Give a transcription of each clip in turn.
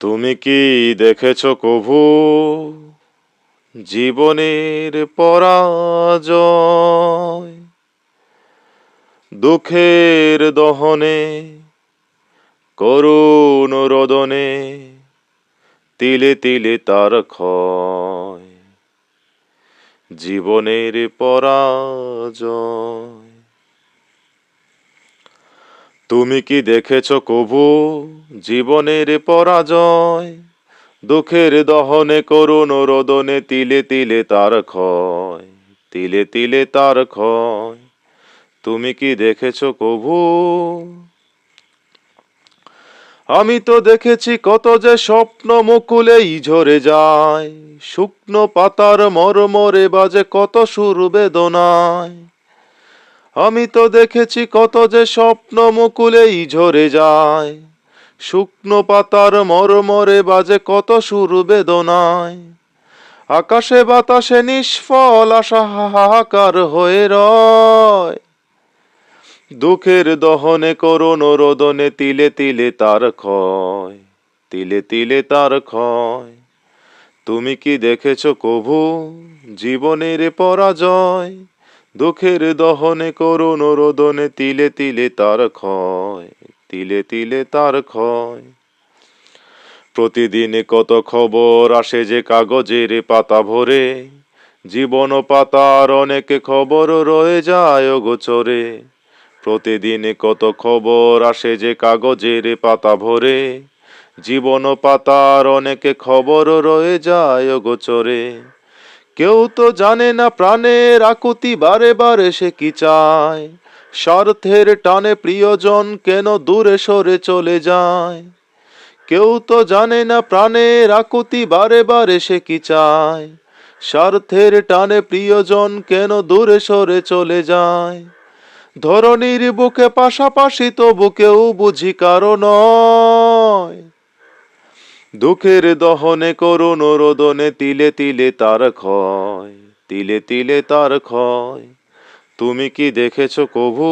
তুমি কি দেখেছ কভু জীবনের পরাজয়? দুঃখের দহনে করুণ রোদনে তিলে তিলে তার ক্ষয়। জীবনের পরাজয়। তুমি কি দেখেছ কভু জীবনের পরাজয়? দুঃখের দহনে করুণ রোদনে তিলে তিলে তার ক্ষয়। তিলে তিলে তার ক্ষয়। তুমি কি দেখেছ কভু? আমি তো দেখেছি কত যে স্বপ্ন মুকুলেই ঝরে যায়, শুকনো পাতার মরমরে বাজে কত সুর বেদনায়। আমি তো দেখেছি কত যে স্বপ্ন মুকুলেই ঝরে যায়, শুকনো পাতার মরমরে বাজে কত সুর বেদনায়। আকাশে বাতাসে নিষ্ফল আশা হাহাকার হয়ে রয়। দুঃখের দহনে করুণ রোদনে তিলে তিলে তার ক্ষয়। তিলে তিলে তার ক্ষয়। তুমি কি দেখেছ কভু জীবনের পরাজয়? দুঃখের দহনে করুণ রোদনে তিলে তিলে তার ক্ষয়। তিলে তিলে তার ক্ষয়। প্রতিদিন কত খবর আসে যে কাগজের পাতা ভরে, জীবন পাতার অনেক খবর রয়ে যায় অগোচরে। প্রতিদিন কত খবর আসে যে কাগজের পাতা ভরে, জীবন পাতার অনেক খবর রয়ে যায় অগোচরে। কেউ তো জানে না প্রাণের আকুতি বারে বারে সে কি চায়, স্বার্থের টানে প্রিয়জন কেন দূরে সরে চলে যায়। কেউ তো জানে না প্রাণের আকুতি বারে বারে সে কি চায়, স্বার্থের টানে প্রিয়জন কেন দূরে সরে চলে যায়। ধরণীর বুকে পাশাপাশি তবু কেউ বুঝি কারো নয়। দুঃখের দহনে করুণ রোদনে তিলে তিলে তার ক্ষয়। তিলে তিলে তার ক্ষয়। তুমি কি দেখেছ কভু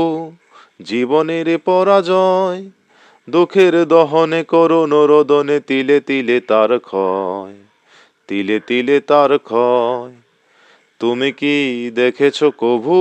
জীবনের পরাজয়? দুঃখের দহনে করুণ রোদনে তিলে তিলে তার ক্ষয়। তিলে তিলে তার ক্ষয়। তুমি কি দেখেছ কভু?